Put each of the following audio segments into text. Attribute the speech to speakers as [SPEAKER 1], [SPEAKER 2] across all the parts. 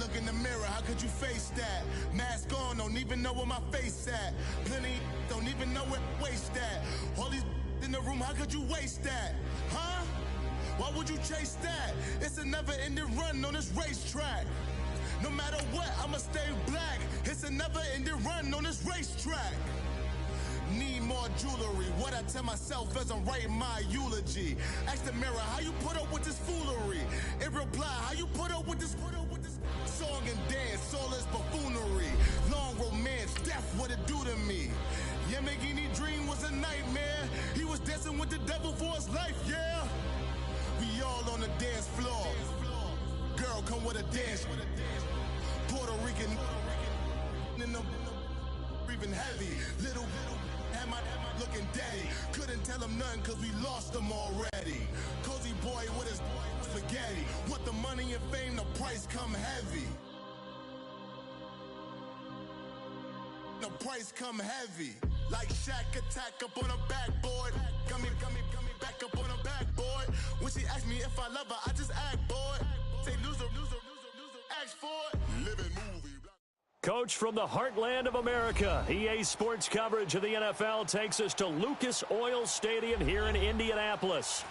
[SPEAKER 1] look in the mirror, how could you face that? Mask on, don't even know where my face at. Plenty don't even know where waste at. All these in the room, how could you waste that? Huh? Why would you chase that? It's a never-ending run on this racetrack. No matter what, I'ma stay black. It's a never-ending run on this racetrack. Need more jewelry. What I tell myself as I'm writing my eulogy. Ask the mirror, how you put up with this foolery? It reply, how you put up with this song and dance, all this buffoonery. Long romance, death, what it do to me? Yamagini dream was a nightmare. He was dancing with the devil for his life, yeah. We all on the dance floor. Girl, come with a dance. Puerto Rican in the breathing heavy. Little had my looking daddy. Couldn't tell him nothing cause we lost him already. Cozy boy with his spaghetti. With the money and fame, the price come heavy. The price come heavy. Like Shaq attack up on a backboard. Gummy, back up on a backboard. When she asked me if I love her, I just act bored. Say loser, ask for it. Living movie.
[SPEAKER 2] Coach from the heartland of America, EA Sports coverage of the NFL takes us to Lucas Oil Stadium here in Indianapolis.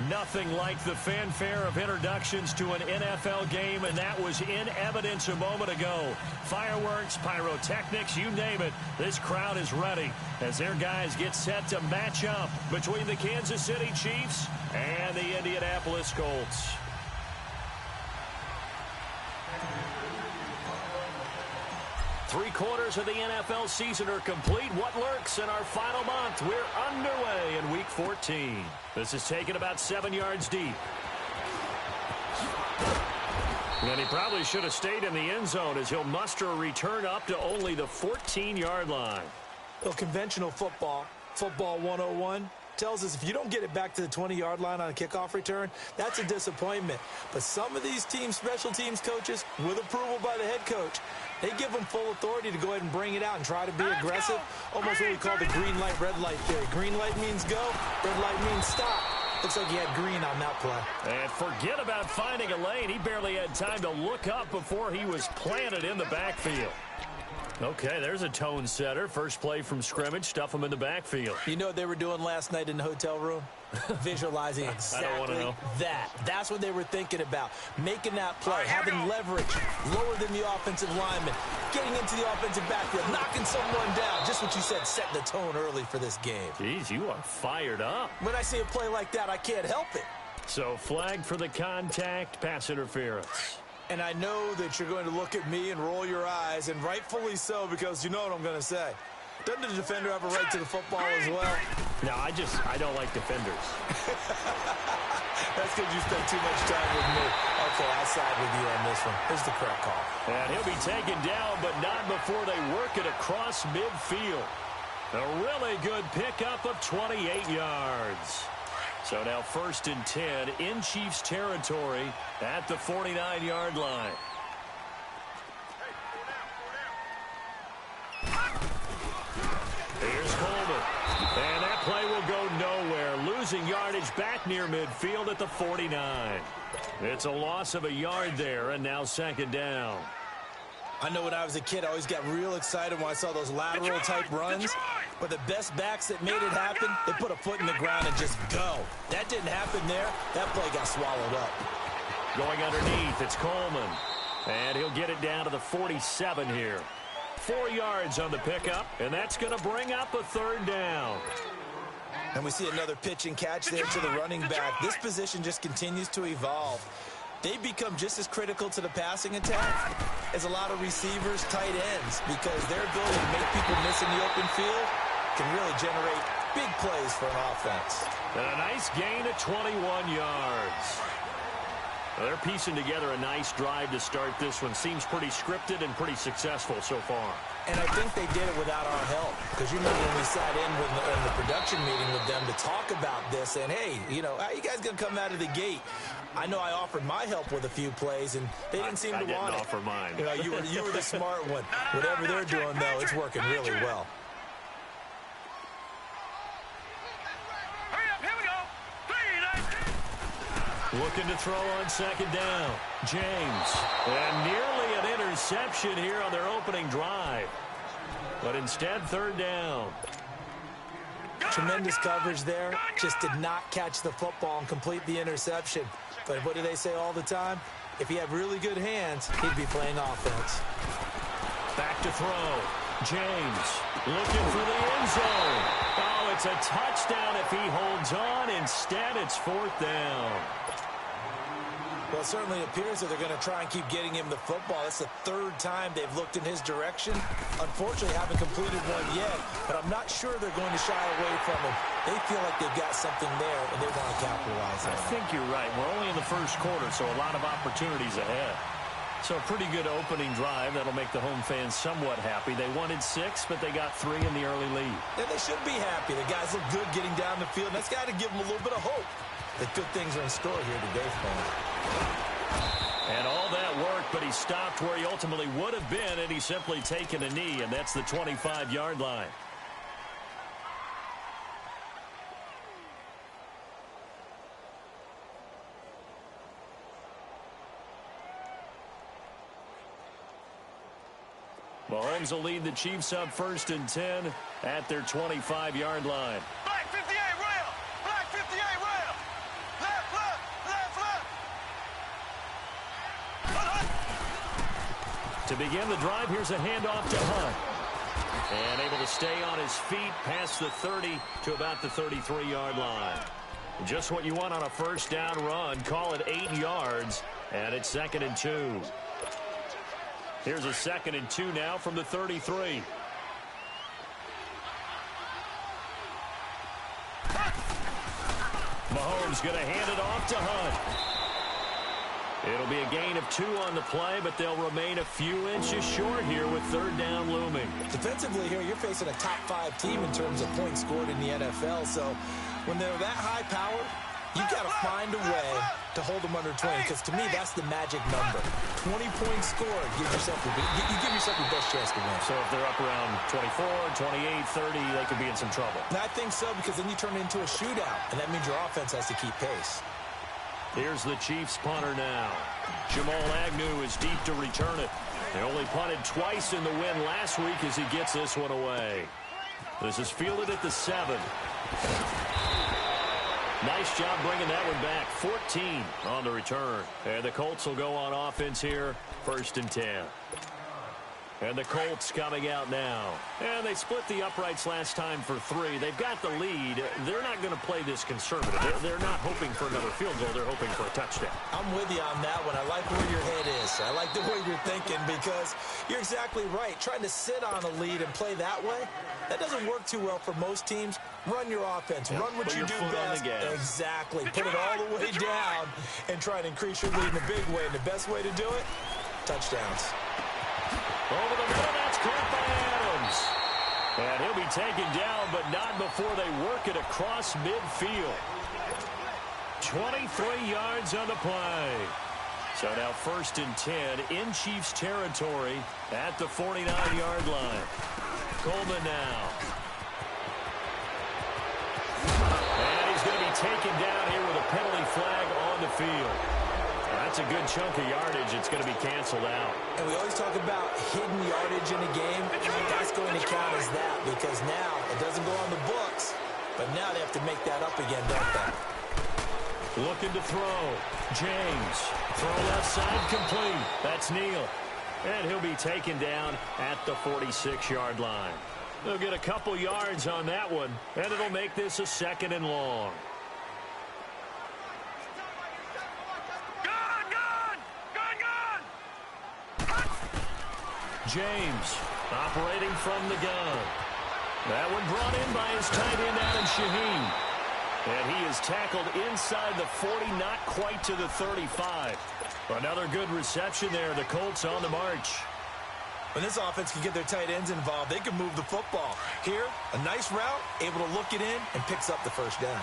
[SPEAKER 2] Nothing like the fanfare of introductions to an NFL game, and that was in evidence a moment ago. Fireworks, pyrotechnics, you name it. This crowd is ready as their guys get set to match up between the Kansas City Chiefs and the Indianapolis Colts. Three-quarters of the NFL season are complete. What lurks in our final month? We're underway in Week 14. This is taken about 7 yards deep. And he probably should have stayed in the end zone as he'll muster a return up to only the 14-yard line.
[SPEAKER 3] Well, conventional football 101, tells us if you don't get it back to the 20-yard line on a kickoff return, that's a disappointment. But some of these teams, special teams coaches, with approval by the head coach, they give them full authority to go ahead and bring it out and try to be aggressive. Almost what we call the green light, red light theory. Green light means go, red light means stop. Looks like he had green on that play.
[SPEAKER 2] And forget about finding a lane. He barely had time to look up before he was planted in the backfield. Okay, there's a tone setter. First play from scrimmage, stuff him in the backfield.
[SPEAKER 3] You know what they were doing last night in the hotel room? Visualizing exactly that. That's what they were thinking about. Making that play, having leverage, lower than the offensive lineman, getting into the offensive backfield, knocking someone down. Just what you said, setting the tone early for this game.
[SPEAKER 2] Jeez, you are fired up.
[SPEAKER 3] When I see a play like that, I can't help it.
[SPEAKER 2] So flag for the contact, pass interference.
[SPEAKER 3] And I know that you're going to look at me and roll your eyes, and rightfully so, because you know what I'm going to say. Doesn't the defender have a right to the football as well?
[SPEAKER 2] No, I don't like defenders.
[SPEAKER 3] That's because you spend too much time with me. Okay, I'll side with you on this one. Here's the correct call.
[SPEAKER 2] And he'll be taken down, but not before they work it across midfield. A really good pickup of 28 yards. So now 1st and 10 in Chiefs territory at the 49-yard line. Here's Coleman. And that play will go nowhere. Losing yardage back near midfield at the 49. It's a loss of a yard there, and now 2nd down.
[SPEAKER 3] I know when I was a kid, I always got real excited when I saw those lateral-type runs. But the best backs that made it happen, they put a foot in the ground and just go. That didn't happen there. That play got swallowed up.
[SPEAKER 2] Going underneath, it's Coleman. And he'll get it down to the 47 here. 4 yards on the pickup, and that's going to bring up a 3rd down.
[SPEAKER 3] And we see another pitch and catch there to the running back. This position just continues to evolve. They become just as critical to the passing attack as a lot of receivers, tight ends, because their ability to make people miss in the open field can really generate big plays for an offense.
[SPEAKER 2] And a nice gain of 21 yards. Well, they're piecing together a nice drive to start this one. Seems pretty scripted and pretty successful so far.
[SPEAKER 3] And I think they did it without our help. Because you remember when we sat in the production meeting with them to talk about this, and hey, you know, how are you guys going to come out of the gate? I know I offered my help with a few plays, and they didn't seem to want it.
[SPEAKER 2] I didn't offer mine.
[SPEAKER 3] You know, you were the smart one. Whatever they're doing, though, it's working really well.
[SPEAKER 4] Hurry up, here we go. 3, 9.
[SPEAKER 2] Looking to throw on 2nd down. James. And nearly an interception here on their opening drive. But instead, third down.
[SPEAKER 3] Tremendous coverage there. Just did not catch the football and complete the interception. But what do they say all the time? If he had really good hands, he'd be playing offense.
[SPEAKER 2] Back to throw. James looking for the end zone. Oh, it's a touchdown if he holds on. Instead, it's fourth down.
[SPEAKER 3] Well, it certainly appears that they're going to try and keep getting him the football. That's the third time they've looked in his direction. Unfortunately, haven't completed one yet, but I'm not sure they're going to shy away from him. They feel like they've got something there, and they want to capitalize on it.
[SPEAKER 2] I think you're right. We're only in the first quarter, so a lot of opportunities ahead. So a pretty good opening drive. That'll make the home fans somewhat happy. They wanted 6, but they got 3 in the early lead.
[SPEAKER 3] And they should be happy. The guys look good getting down the field. That's got to give them a little bit of hope that good things are in store here today for them.
[SPEAKER 2] And all that work, but he stopped where he ultimately would have been, and he's simply taken a knee, and that's the 25-yard line. Mahomes will lead the Chiefs up 1st and 10 at their 25-yard line.
[SPEAKER 4] Black 58 rail! Black 58 rail! Left, left, left, left!
[SPEAKER 2] To begin the drive, here's a handoff to Hunt. And able to stay on his feet past the 30 to about the 33-yard line. Just what you want on a first down run. Call it 8 yards, and it's 2nd and 2. Here's a 2nd and 2 now from the 33. Mahomes going to hand it off to Hunt. It'll be a gain of 2 on the play, but they'll remain a few inches short here with 3rd down looming.
[SPEAKER 3] Defensively here, you're facing a top 5 team in terms of points scored in the NFL. So when they're that high powered, you've got to find a way to hold them under 20, because to me, that's the magic number. 20 points scored, you give yourself your best chance to win.
[SPEAKER 2] So if they're up around 24, 28, 30, they could be in some trouble.
[SPEAKER 3] And I think so, because then you turn it into a shootout, and that means your offense has to keep pace.
[SPEAKER 2] Here's the Chiefs punter now. Jamal Agnew is deep to return it. They only punted twice in the win last week as he gets this one away. This is fielded at the 7. Nice job bringing that one back. 14 on the return. And the Colts will go on offense here. 1st and 10. And the Colts coming out now. And they split the uprights last time for 3. They've got the lead. They're not going to play this conservative. They're not hoping for another field goal. They're hoping for a touchdown.
[SPEAKER 3] I'm with you on that one. I like where your head is. I like the way you're thinking, because you're exactly right. Trying to sit on a lead and play that way, that doesn't work too well for most teams. Run your offense. Run what you do best. Exactly. Put it all the way down and try to increase your lead in a big way. And the best way to do it, touchdowns.
[SPEAKER 2] Over the middle, that's caught by Adams. And he'll be taken down, but not before they work it across midfield. 23 yards on the play. So now 1st and 10 in Chiefs territory at the 49-yard line. Coleman now. And he's going to be taken down here with a penalty flag on the field. That's a good chunk of yardage. It's going to be canceled out.
[SPEAKER 3] And we always talk about hidden yardage in a game. That's going to count as that, because now it doesn't go on the books, but now they have to make that up again, don't they?
[SPEAKER 2] Looking to throw. James. Throw left side complete. That's Neal. And he'll be taken down at the 46-yard line. They'll get a couple yards on that one, and it'll make this a 2nd and long. James operating from the gun. That one brought in by his tight end, Adam Shaheen. And he is tackled inside the 40, not quite to the 35. Another good reception there. The Colts on the march.
[SPEAKER 3] When this offense can get their tight ends involved, they can move the football. Here, a nice route, able to look it in, and picks up the 1st down.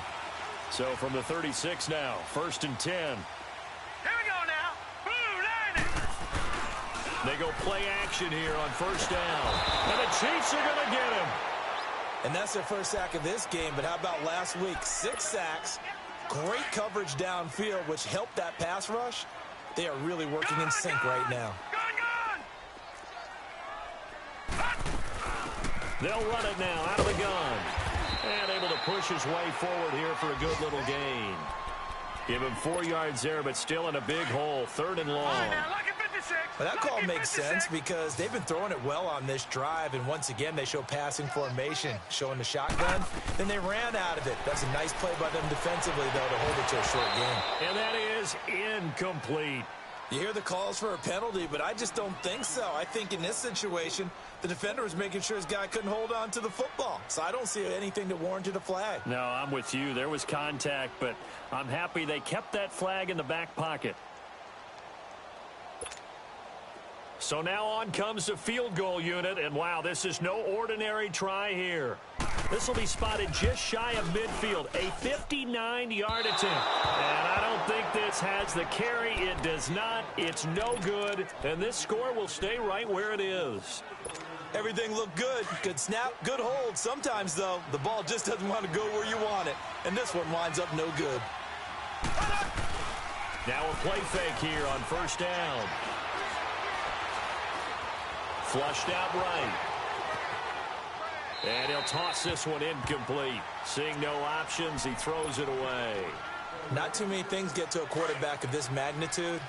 [SPEAKER 2] So from the 36 now, 1st and 10.
[SPEAKER 4] Here we go now. Blue landing.
[SPEAKER 2] They go play action here on 1st down. And the Chiefs are going to get him.
[SPEAKER 3] And that's their first sack of this game, but how about last week? 6 sacks, great coverage downfield, which helped that pass rush. They are really working in sync right now.
[SPEAKER 2] They'll run it now out of the gun. And able to push his way forward here for a good little gain. Give him 4 yards there, but still in a big hole. 3rd and long.
[SPEAKER 3] Well, that call makes sense because they've been throwing it well on this drive, and once again, they show passing formation, showing the shotgun. Then they ran out of it. That's a nice play by them defensively, though, to hold it to a short game.
[SPEAKER 2] And that is incomplete.
[SPEAKER 3] You hear the calls for a penalty, but I just don't think so. I think in this situation, the defender was making sure his guy couldn't hold on to the football. So I don't see anything that warranted a flag.
[SPEAKER 2] No, I'm with you. There was contact, but I'm happy they kept that flag in the back pocket. So now on comes the field goal unit, and wow, this is no ordinary try here. This will be spotted just shy of midfield, a 59-yard attempt. And I don't think this has the carry. It does not. It's no good, and this score will stay right where it is.
[SPEAKER 3] Everything looked good. Good snap, good hold. Sometimes, though, the ball just doesn't want to go where you want it, and this one winds up no good.
[SPEAKER 2] Now a play fake here on 1st down. Flushed out right. And he'll toss this one incomplete. Seeing no options, he throws it away.
[SPEAKER 3] Not too many things get to a quarterback of this magnitude,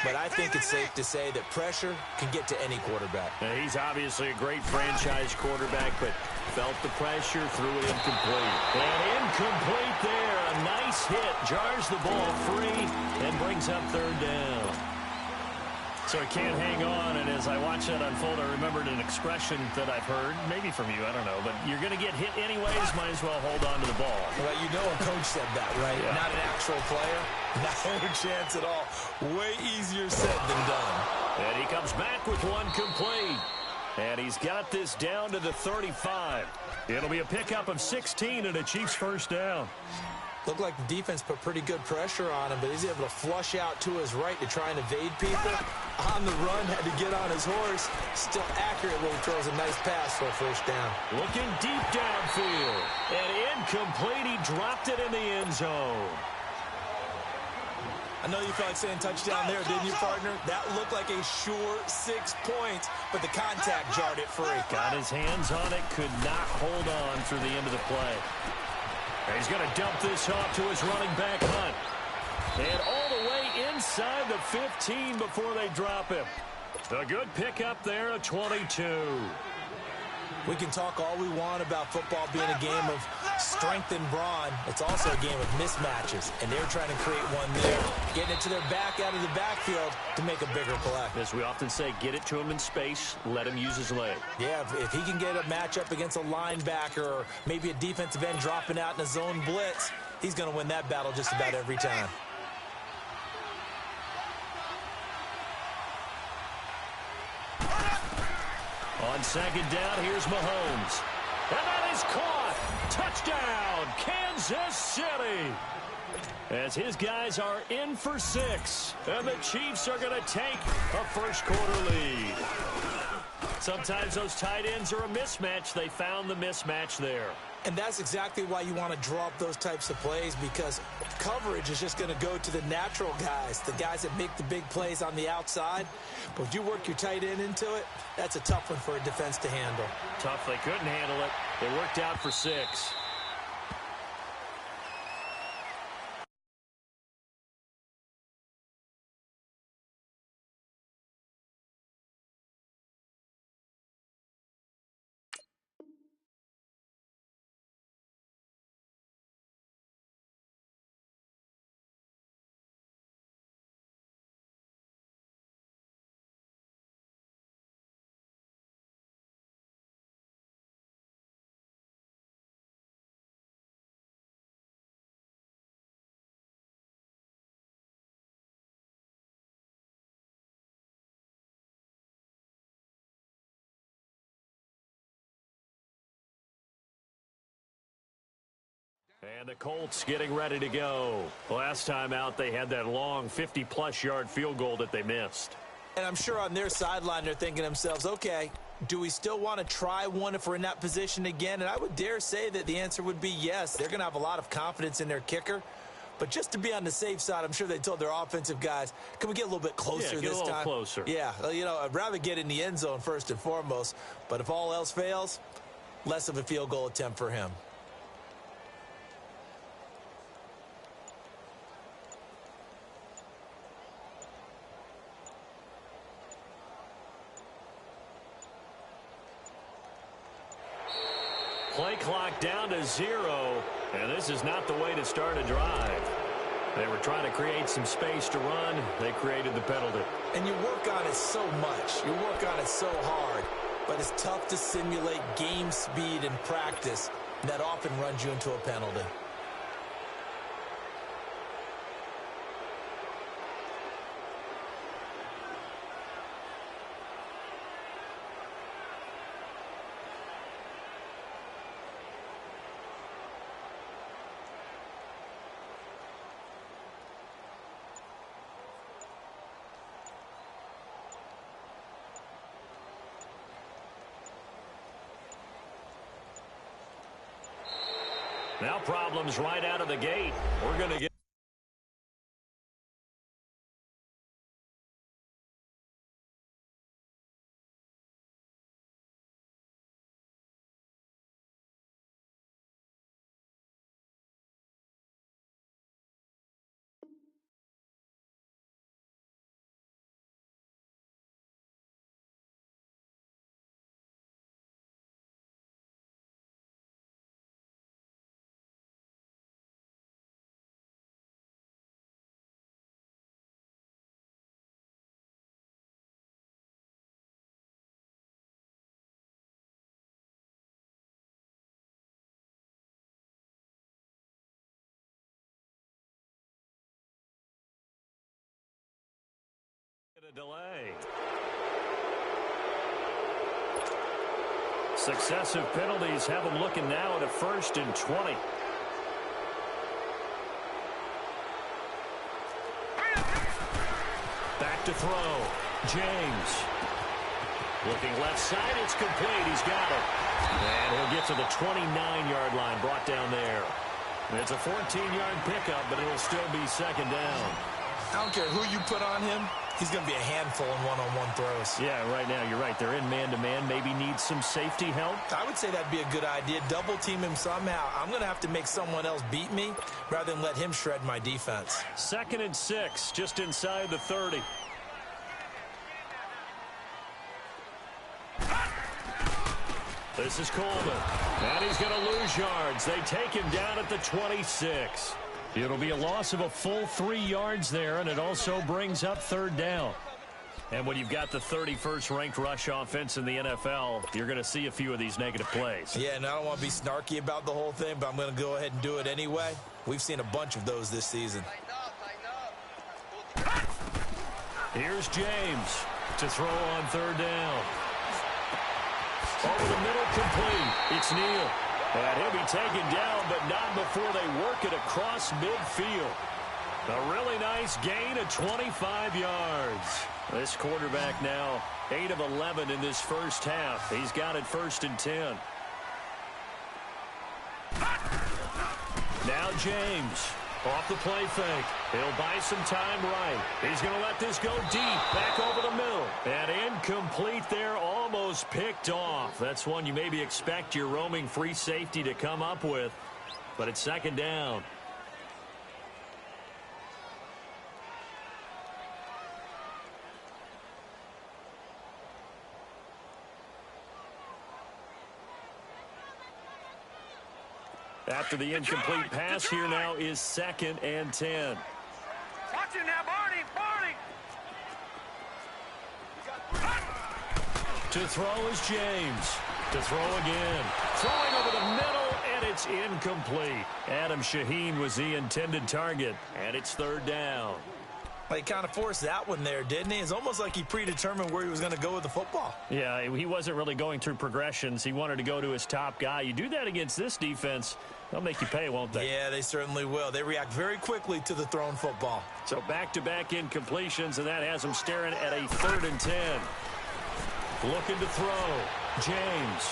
[SPEAKER 3] but I think it's safe to say that pressure can get to any quarterback.
[SPEAKER 2] Now, he's obviously a great franchise quarterback, but felt the pressure, threw it incomplete. And incomplete there. A nice hit. Jars the ball free and brings up 3rd down. So he can't hang on, and as I watch that unfold, I remembered an expression that I've heard, maybe from you, I don't know, but you're going to get hit anyways, might as well hold on to the ball.
[SPEAKER 3] Well, you know a coach said that, right?
[SPEAKER 2] Yeah.
[SPEAKER 3] Not an actual player. Not a chance at all. Way easier said than done.
[SPEAKER 2] And he comes back with one complete. And he's got this down to the 35. It'll be a pickup of 16 and a Chiefs 1st down.
[SPEAKER 3] Looked like the defense put pretty good pressure on him, but he's able to flush out to his right to try and evade people. On the run, had to get on his horse. Still accurate when he throws a nice pass for a 1st down.
[SPEAKER 2] Looking deep downfield. And incomplete. He dropped it in the end zone.
[SPEAKER 3] I know you felt like saying touchdown there, didn't you, partner? That looked like a sure 6 points, but the contact jarred it free.
[SPEAKER 2] Got his hands on it, could not hold on through the end of the play. And he's going to dump this off to his running back, Hunt. And all the way inside the 15 before they drop him. A good pickup there, a 22.
[SPEAKER 3] We can talk all we want about football being a game of strength and brawn. It's also a game of mismatches, and they're trying to create one there. Getting it to their back out of the backfield to make a bigger play.
[SPEAKER 2] As we often say, get it to him in space, let him use his leg.
[SPEAKER 3] Yeah, if he can get a matchup against a linebacker or maybe a defensive end dropping out in a zone blitz, he's going to win that battle just about every time.
[SPEAKER 2] On 2nd down, here's Mahomes. And that is caught. Touchdown, Kansas City. As his guys are in for 6. And the Chiefs are going to take a 1st quarter lead. Sometimes those tight ends are a mismatch. They found the mismatch there.
[SPEAKER 3] And that's exactly why you want to draw up those types of plays, because coverage is just going to go to the natural guys, the guys that make the big plays on the outside. But if you work your tight end into it, that's a tough one for a defense to handle.
[SPEAKER 2] Tough. They couldn't handle it. They worked out for 6. And the Colts getting ready to go. Last time out, they had that long 50-plus yard field goal that they missed.
[SPEAKER 3] And I'm sure on their sideline, they're thinking to themselves, okay, do we still want to try one if we're in that position again? And I would dare say that the answer would be yes. They're going to have a lot of confidence in their kicker. But just to be on the safe side, I'm sure they told their offensive guys, can we get a little bit closer this time?
[SPEAKER 2] Yeah, get a little closer.
[SPEAKER 3] Yeah, well, you know, I'd rather get in the end zone first and foremost. But if all else fails, less of a field goal attempt for him.
[SPEAKER 2] Play clock down to 0, and this is not the way to start a drive. They were trying to create some space to run. They created the penalty.
[SPEAKER 3] And you work on it so much. You work on it so hard. But it's tough to simulate game speed in practice. And that often runs you into a penalty.
[SPEAKER 2] Now problems right out of the gate. We're going to get a delay. Successive penalties have them looking now at a 1st and 20. Back to throw. James. Looking left side. It's complete. He's got it. And he'll get to the 29-yard line. Brought down there. It's a 14-yard pickup, but it'll still be 2nd down.
[SPEAKER 3] I don't care who you put on him. He's going to be a handful in one-on-one throws.
[SPEAKER 2] Yeah, right now, you're right. They're in man-to-man. Maybe need some safety help.
[SPEAKER 3] I would say that'd be a good idea. Double team him somehow. I'm going to have to make someone else beat me rather than let him shred my defense.
[SPEAKER 2] 2nd and 6, just inside the 30. This is Coleman. And he's going to lose yards. They take him down at the 26. It'll be a loss of a full 3 yards there, and it also brings up 3rd down. And when you've got the 31st ranked rush offense in the NFL, you're going to see a few of these negative plays.
[SPEAKER 3] Yeah, and I don't want to be snarky about the whole thing, but I'm going to go ahead and do it anyway. We've seen a bunch of those this season.
[SPEAKER 2] Here's James to throw on 3rd down. Over the middle, complete. It's Neal. And he'll be taken down, but not before they work it across midfield. A really nice gain of 25 yards. This quarterback now 8 of 11 in this first half. He's got it 1st and 10. Now James off the play fake. He'll buy some time right. He's going to let this go deep, back over the middle. And incomplete there, almost picked off. That's one you maybe expect your roaming free safety to come up with. But it's 2nd down. After the incomplete pass, here now is 2nd and 10.
[SPEAKER 4] Watch it now, Barney.
[SPEAKER 2] To throw is James. To throw again. Throwing over the middle, and it's incomplete. Adam Shaheen was the intended target, and it's 3rd down.
[SPEAKER 3] Well, he kind of forced that one there, didn't he? It's almost like he predetermined where he was going to go with the football.
[SPEAKER 2] Yeah, he wasn't really going through progressions. He wanted to go to his top guy. You do that against this defense, they'll make you pay, won't they?
[SPEAKER 3] Yeah, they certainly will. They react very quickly to the thrown football.
[SPEAKER 2] So back-to-back incompletions, and that has them staring at a 3rd and 10. Looking to throw. James.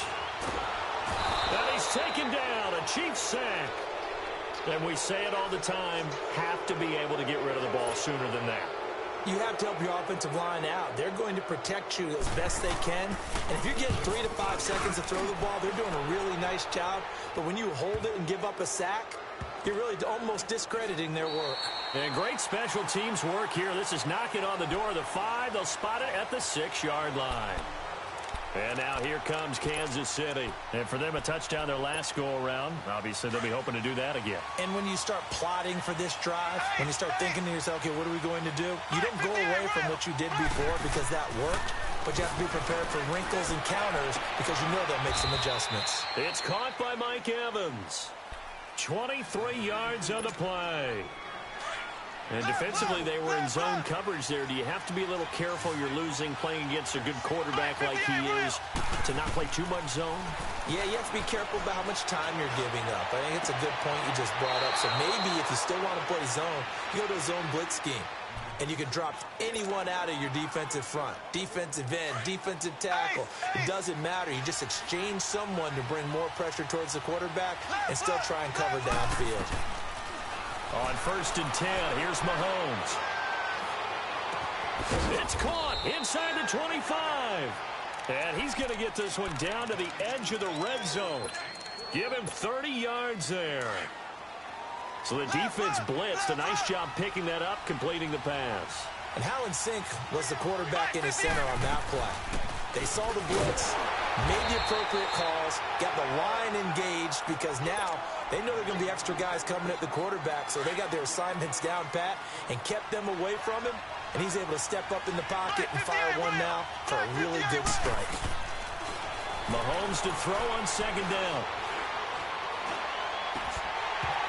[SPEAKER 2] And he's taken down. A Chiefs sack. And we say it all the time, have to be able to get rid of the ball sooner than that.
[SPEAKER 3] You have to help your offensive line out. They're going to protect you as best they can. And if you're getting 3 to 5 seconds to throw the ball, they're doing a really nice job. But when you hold it and give up a sack, you're really almost discrediting their work.
[SPEAKER 2] And great special teams work here. This is knocking on the door of the 5. They'll spot it at the 6-yard line. And now here comes Kansas City. And for them, a touchdown their last go-around. Obviously, they'll be hoping to do that again.
[SPEAKER 3] And when you start plotting for this drive, when you start thinking to yourself, okay, what are we going to do? You don't go away from what you did before because that worked, but you have to be prepared for wrinkles and counters because you know they'll make some adjustments.
[SPEAKER 2] It's caught by Mike Evans. 23 yards on the play. And defensively, they were in zone coverage there. Do you have to be a little careful? You're losing playing against a good quarterback like he is to not play too much zone?
[SPEAKER 3] Yeah, you have to be careful about how much time you're giving up. I think it's a good point you just brought up. So maybe if you still want to play zone, you go to a zone blitz scheme. And you can drop anyone out of your defensive front. Defensive end, defensive tackle. It doesn't matter. You just exchange someone to bring more pressure towards the quarterback and still try and cover downfield.
[SPEAKER 2] On 1st and 10, here's Mahomes. It's caught inside the 25. And he's going to get this one down to the edge of the red zone. Give him 30 yards there. So the defense blitzed. A nice job picking that up, completing the pass.
[SPEAKER 3] And how in sync was the quarterback in his center on that play? They saw the blitz, made the appropriate calls, got the line engaged because now they know there are going to be extra guys coming at the quarterback, so they got their assignments down pat and kept them away from him, and he's able to step up in the pocket and fire one now for a really good strike.
[SPEAKER 2] Mahomes to throw on 2nd down.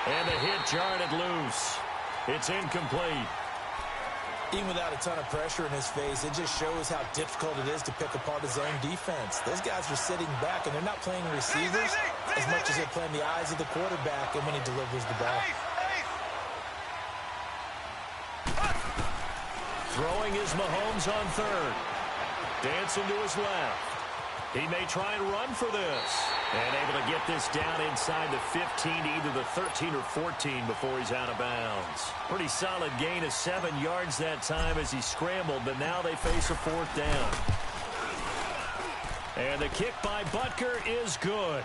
[SPEAKER 2] And the hit jarred it loose. It's incomplete.
[SPEAKER 3] Even without a ton of pressure in his face, it just shows how difficult it is to pick apart his own defense. Those guys are sitting back, and they're not playing receivers as much as they're playing the eyes of the quarterback and when he delivers the ball.
[SPEAKER 2] Throwing is Mahomes on 3rd. Dancing to his left. He may try and run for this. And able to get this down inside the 15 to either the 13 or 14 before he's out of bounds. Pretty solid gain of 7 yards that time as he scrambled, but now they face a 4th down. And the kick by Butker is good.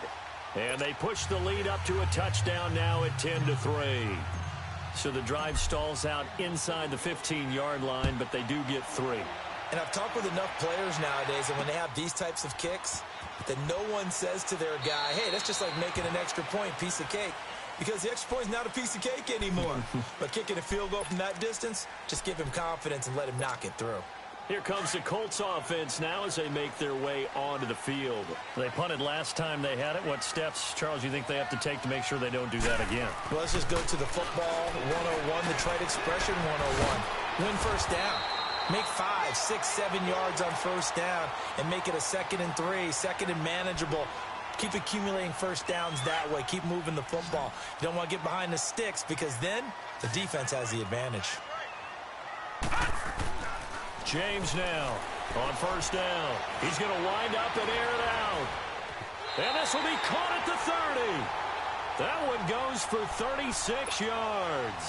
[SPEAKER 2] And they push the lead up to a touchdown now at 10-3. So the drive stalls out inside the 15-yard line, but they do get 3.
[SPEAKER 3] And I've talked with enough players nowadays, and when they have these types of kicks, that no one says to their guy, hey, that's just like making an extra point, piece of cake. Because the extra point is not a piece of cake anymore. But kicking a field goal from that distance, just give him confidence and let him knock it through.
[SPEAKER 2] Here comes the Colts offense now as they make their way onto the field. They punted last time they had it. What steps, Charles, you think they have to take to make sure they don't do that again?
[SPEAKER 3] Well, let's just go to the football 101, the trade expression 101. Win 1st down. Make 5, 6, 7 yards on 1st down and make it a 2nd and 3, 2nd and manageable. Keep accumulating 1st downs that way. Keep moving the football. You don't want to get behind the sticks because then the defense has the advantage.
[SPEAKER 2] James now on 1st down. He's going to wind up and air it out. And this will be caught at the 30. That one goes for 36 yards.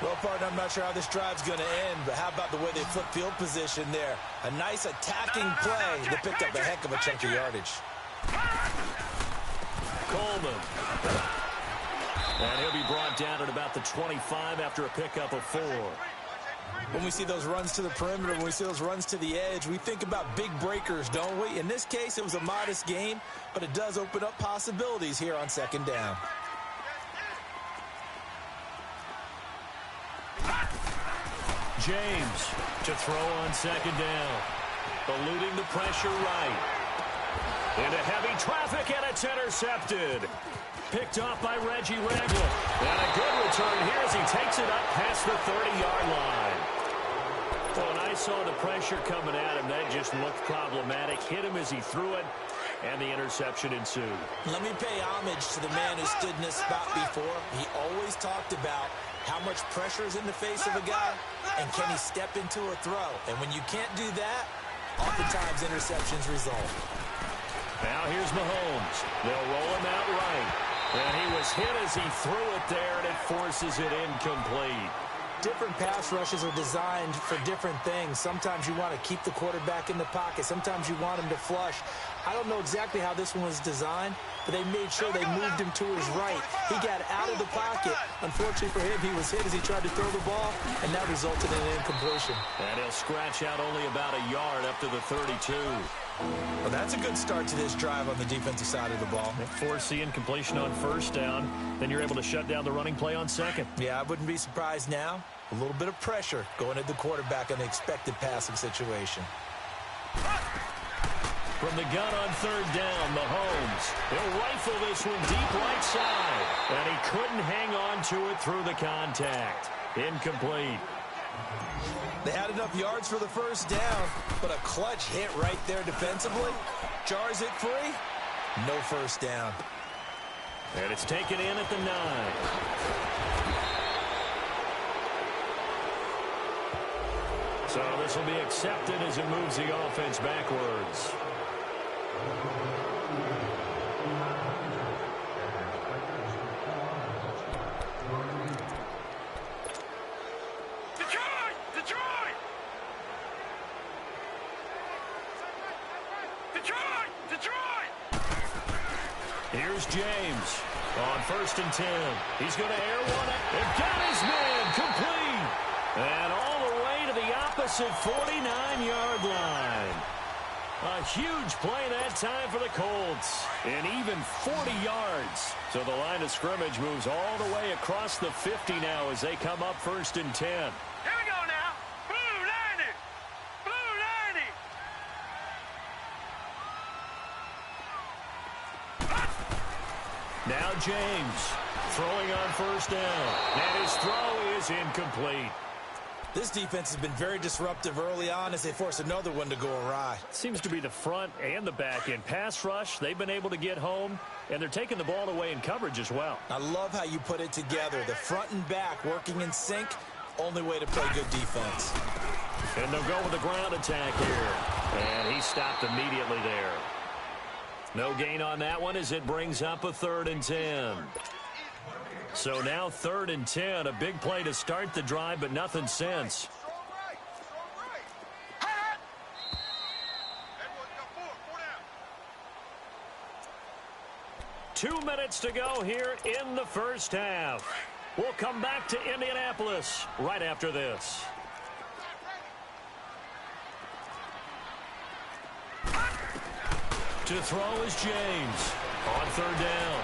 [SPEAKER 3] Well, partner, I'm not sure how this drive's going to end, but how about the way they flip field position there? A nice attacking play that picked up a heck of a chunk of yardage.
[SPEAKER 2] Coleman. And he'll be brought down at about the 25 after a pickup of 4.
[SPEAKER 3] When we see those runs to the perimeter, when we see those runs to the edge, we think about big breakers, don't we? In this case, it was a modest gain, but it does open up possibilities here on 2nd down.
[SPEAKER 2] James to throw on 2nd down. Eluding the pressure right. Into heavy traffic, and it's intercepted. Picked off by Reggie Ragland. And a good return here as he takes it up past the 30-yard line. Well, when I saw the pressure coming at him, that just looked problematic. Hit him as he threw it, and the interception ensued.
[SPEAKER 3] Let me pay homage to the man who stood in this spot before. He always talked about how much pressure is in the face of a guy, and can he step into a throw? And when you can't do that, oftentimes interceptions result.
[SPEAKER 2] Now here's Mahomes. They'll roll him out right. And he was hit as he threw it there, and it forces it incomplete.
[SPEAKER 3] different pass rushes are designed for different things. Sometimes you want to keep the quarterback in the pocket. Sometimes you want him to flush. I don't know exactly how this one was designed, but they made sure they moved him to his right. He got out of the pocket. Unfortunately for him, he was hit as he tried to throw the ball, and that resulted in an incompletion.
[SPEAKER 2] And he'll scratch out only about a yard up to the 32.
[SPEAKER 3] Well, that's a good start to this drive on the defensive side of the ball.
[SPEAKER 2] Force the incompletion on first down. Then you're able to shut down the running play on second.
[SPEAKER 3] Yeah, I wouldn't be surprised now. A little bit of pressure going at the quarterback in the expected passing situation.
[SPEAKER 2] From the gun on third down, Mahomes. He'll rifle this one deep right side. And he couldn't hang on to it through the contact. Incomplete.
[SPEAKER 3] They had enough yards for the first down, but a clutch hit right there defensively. Jars it free. No first down.
[SPEAKER 2] And it's taken in at the 9. So this will be accepted as it moves the offense backwards. Here's James on first and 10. He's going to air one and got his man complete. And all the way to the opposite 49-yard line. A huge play that time for the Colts. And even 40 yards. So the line of scrimmage moves all the way across the 50 now as they come up first and 10.
[SPEAKER 4] Here we go now. Blue 90. Blue 90.
[SPEAKER 2] Now James throwing on first down. And his throw is incomplete.
[SPEAKER 3] This defense has been very disruptive early on as they force another one to go awry.
[SPEAKER 2] Seems to be the front and the back end. Pass rush, they've been able to get home, and they're taking the ball away in coverage as well.
[SPEAKER 3] I love how you put it together. The front and back working in sync, only way to play good defense.
[SPEAKER 2] And they'll go with the ground attack here. And he stopped immediately there. No gain on that one as it brings up a 3rd and 10. So now 3rd and 10, a big play to start the drive, but nothing since. 2 minutes to go here in the first half. We'll come back to Indianapolis right after this. To throw is James on 3rd down.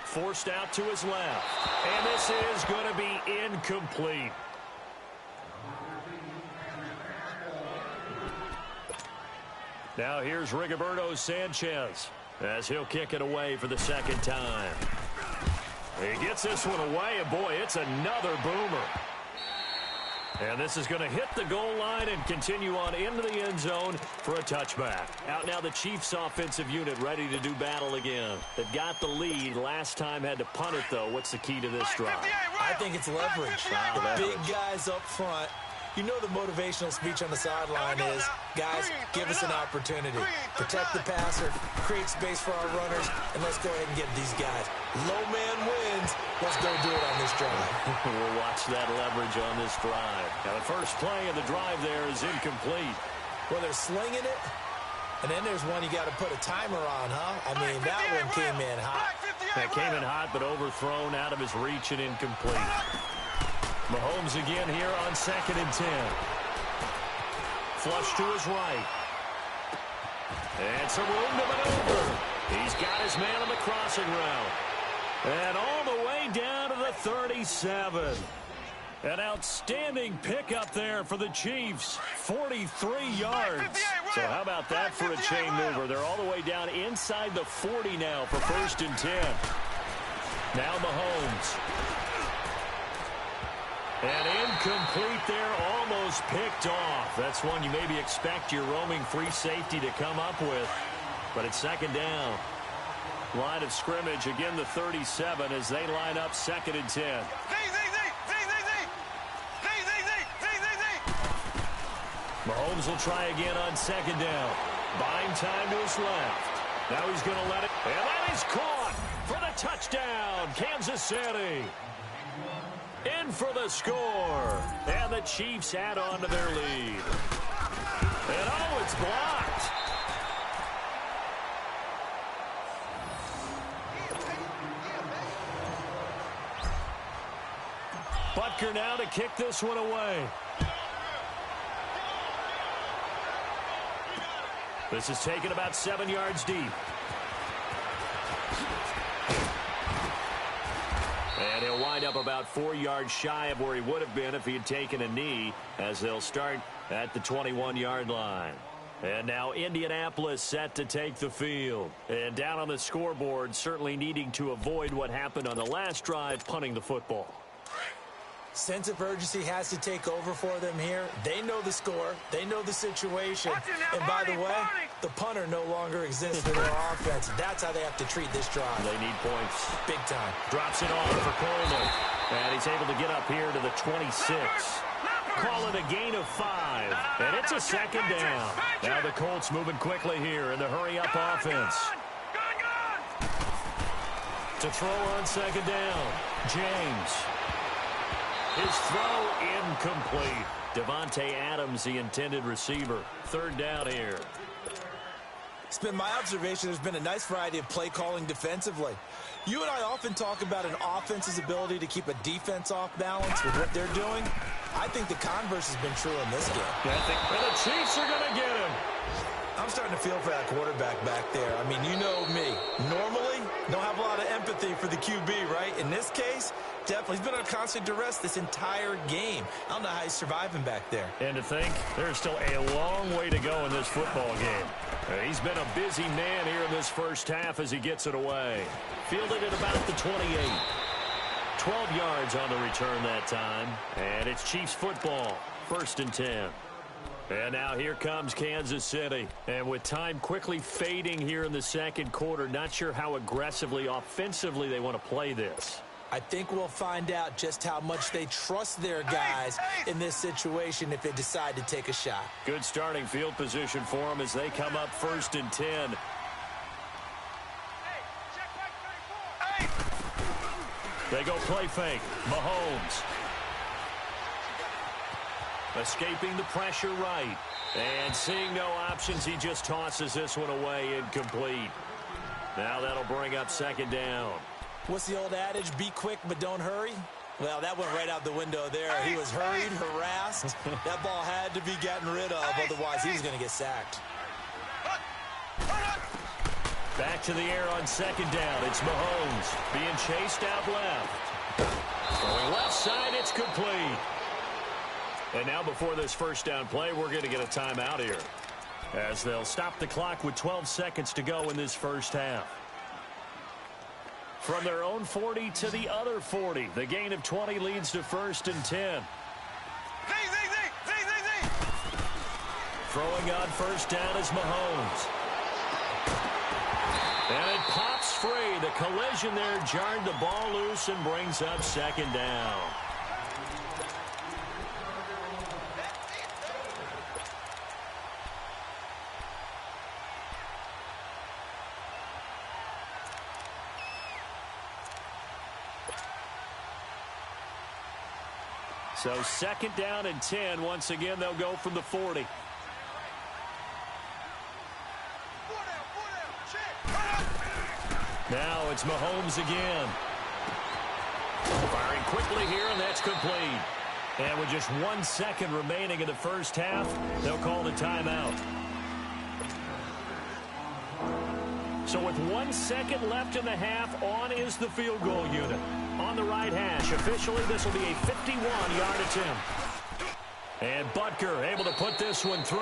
[SPEAKER 2] Forced out to his left. And this is going to be incomplete. Now here's Rigoberto Sanchez as he'll kick it away for the second time. He gets this one away, and boy, it's another boomer. And this is going to hit the goal line and continue on into the end zone for a touchback. Out now the Chiefs offensive unit ready to do battle again. They've got the lead. Last time had to punt it, though. What's the key to this drive?
[SPEAKER 3] I think it's leverage. The big guys up front. You know the motivational speech on the sideline is, guys, give us an opportunity. Protect the passer, create space for our runners, and let's go ahead and get these guys. Low man wins. Let's go do it on this drive.
[SPEAKER 2] We'll watch that leverage on this drive. Now the first play of the drive there is incomplete.
[SPEAKER 3] Well, they're slinging it, and then there's one you got to put a timer on, huh? I mean, that one came in hot.
[SPEAKER 2] That came in hot, but overthrown out of his reach and incomplete. Mahomes again here on 2nd and 10. Flush to his right. And some room to maneuver. He's got his man on the crossing route. And all the way down to the 37. An outstanding pickup there for the Chiefs. 43 yards. So how about that for a chain mover? They're all the way down inside the 40 now for 1st and 10. Now Mahomes. And incomplete there, almost picked off. That's one you maybe expect your roaming free safety to come up with. But it's 2nd down. Line of scrimmage, again the 37 as they line up 2nd and 10. Mahomes will try again on 2nd down. Buying time to his left. Now he's going to let it. And that is caught for the touchdown, Kansas City. In for the score. And the Chiefs add on to their lead. And oh, it's blocked. Butker now to kick this one away. This is taken about 7 yards deep. And he'll wind up about 4 yards shy of where he would have been if he had taken a knee, as they'll start at the 21-yard line. And now Indianapolis set to take the field. And down on the scoreboard, certainly needing to avoid what happened on the last drive, punting the football.
[SPEAKER 3] Sense of urgency has to take over for them here. They know the score. They know the situation. And by the way, the punter no longer exists for their offense. That's how they have to treat this drive.
[SPEAKER 2] They need points.
[SPEAKER 3] Big time.
[SPEAKER 2] Drops it off for Coleman. And he's able to get up here to the 26. Call it a gain of 5. And it's a second down. Now the Colts moving quickly here in the hurry-up offense. To throw on second down, James. His throw incomplete. Devontae Adams, the intended receiver. Third down here.
[SPEAKER 3] It's been my observation there's been a nice variety of play calling defensively. You and I often talk about an offense's ability to keep a defense off balance with what they're doing. I think the converse has been true in this game.
[SPEAKER 2] And the Chiefs are going to get him.
[SPEAKER 3] I'm starting to feel for that quarterback back there. I mean, you know me. Normally, don't have a lot of empathy for the QB, right? In this case, definitely. He's been on constant duress this entire game. I don't know how he's surviving back there.
[SPEAKER 2] And to think, there's still a long way to go in this football game. He's been a busy man here in this first half as he gets it away. Fielded at about the 28. 12 yards on the return that time. And it's Chiefs football. 1st and 10. And now here comes Kansas City. And with time quickly fading here in the second quarter, not sure how aggressively, offensively they want to play this.
[SPEAKER 3] I think we'll find out just how much they trust their guys in this situation if they decide to take a shot.
[SPEAKER 2] Good starting field position for them as they come up 1st and 10. They go play fake. Mahomes. Escaping the pressure right. And seeing no options, he just tosses this one away incomplete. Now that'll bring up second down.
[SPEAKER 3] What's the old adage? Be quick, but don't hurry? Well, that went right out the window there. He was hurried, harassed. That ball had to be gotten rid of, otherwise he was going to get sacked.
[SPEAKER 2] Back to the air on second down. It's Mahomes being chased out left. Going left side, it's complete. And now before this first down play, we're going to get a timeout here, as they'll stop the clock with 12 seconds to go in this first half. From their own 40 to the other 40. The gain of 20 leads to 1st and 10. Throwing on first down is Mahomes. And it pops free. The collision there jarred the ball loose and brings up second down. So 2nd down and 10. Once again, they'll go from the 40. Now it's Mahomes again. Firing quickly here, and that's complete. And with just 1 second remaining in the first half, they'll call the timeout. So with 1 second left in the half, on is the field goal unit. On the right hash. Officially, this will be a 51-yard attempt. And Butker able to put this one through.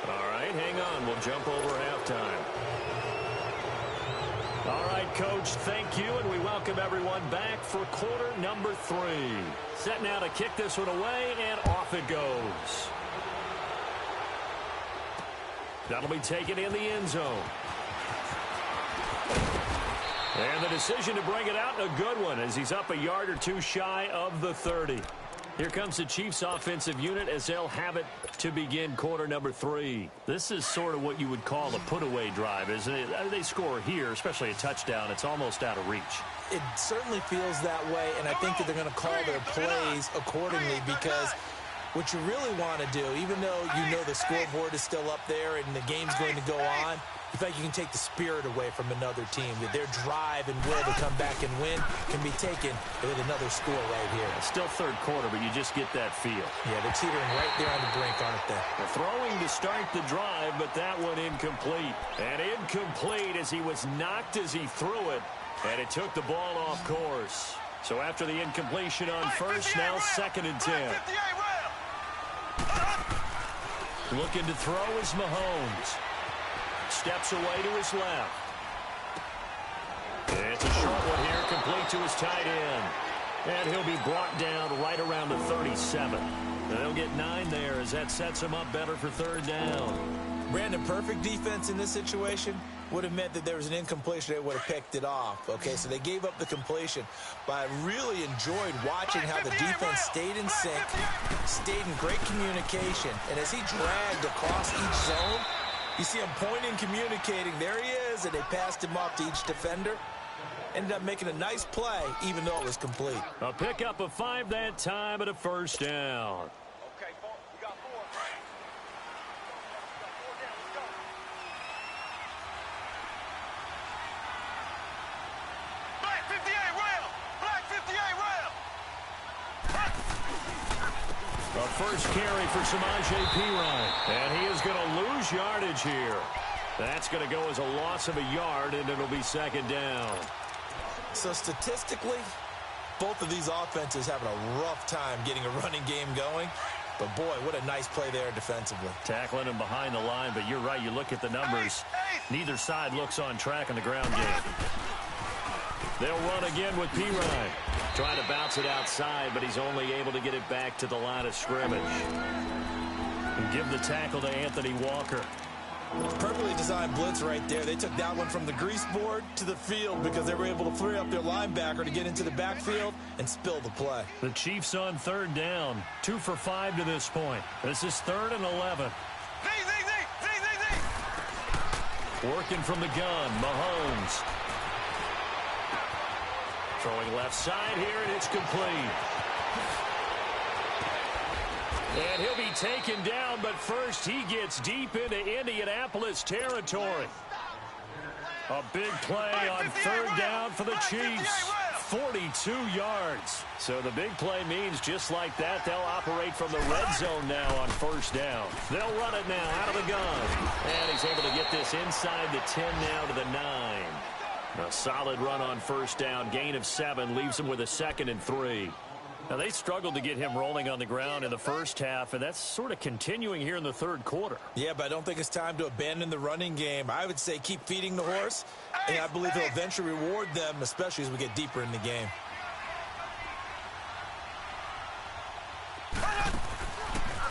[SPEAKER 2] All right, hang on. We'll jump over halftime. All right, Coach, thank you, and we welcome everyone back for quarter number 3. Set now to kick this one away, and off it goes. That'll be taken in the end zone. And the decision to bring it out, a good one, as he's up a yard or two shy of the 30. Here comes the Chiefs offensive unit as they'll have it to begin quarter number 3. This is sort of what you would call a put-away drive, isn't it? They score here, especially a touchdown. It's almost out of reach.
[SPEAKER 3] It certainly feels that way, and I think that they're going to call their plays accordingly because what you really want to do, even though you know the scoreboard is still up there and the game's going to go on, you think you can take the spirit away from another team, that their drive and will to come back and win can be taken with another score right here.
[SPEAKER 2] It's still third quarter, but you just get that feel.
[SPEAKER 3] Yeah, they're teetering right there on the brink, aren't they?
[SPEAKER 2] They're throwing to start the drive, but that one incomplete. And incomplete as he was knocked as he threw it, and it took the ball off course. So after the incompletion on first, now 2nd and 10. Looking to throw is Mahomes. Steps away to his left. It's a short one here, complete to his tight end. And he'll be brought down right around the 37. And they'll get 9 there as that sets him up better for 3rd down.
[SPEAKER 3] Brandon, perfect defense in this situation would have meant that there was an incompletion. They would have picked it off. Okay, so they gave up the completion. But I really enjoyed watching how the defense stayed in sync, stayed in great communication. And as he dragged across each zone, you see him pointing, communicating. There he is, and they passed him off to each defender. Ended up making a nice play, even though it was complete.
[SPEAKER 2] A pickup of 5 that time and a 1st down.
[SPEAKER 4] Okay, you got 4. Black 58 rail! Black 58 rail!
[SPEAKER 2] A first carry for Samaje Perine. And he is going to lose yardage here. That's going to go as a loss of a yard, and it'll be 2nd down.
[SPEAKER 3] So statistically, both of these offenses having a rough time getting a running game going. But, boy, what a nice play there defensively.
[SPEAKER 2] Tackling him behind the line, but you're right. You look at the numbers. Neither side looks on track in the ground game. They'll run again with Perine. Trying to bounce it outside, but he's only able to get it back to the line of scrimmage. And give the tackle to Anthony Walker.
[SPEAKER 3] Perfectly designed blitz right there. They took that one from the grease board to the field because they were able to free up their linebacker to get into the backfield and spill the play.
[SPEAKER 2] The Chiefs on 3rd down. 2 for 5 to this point. This is 3rd and 11. Working from the gun, Mahomes. Throwing left side here, and it's complete. And he'll be taken down, but first he gets deep into Indianapolis territory. A big play on 3rd down for the Chiefs. 42 yards. So the big play means just like that, they'll operate from the red zone now on 1st down. They'll run it now out of the gun. And he's able to get this inside the 10 now to the 9. A solid run on 1st down. Gain of 7 leaves him with a 2nd and 3. Now, they struggled to get him rolling on the ground in the first half, and that's sort of continuing here in the 3rd quarter.
[SPEAKER 3] Yeah, but I don't think it's time to abandon the running game. I would say keep feeding the horse, and I believe he'll eventually reward them, especially as we get deeper in the game.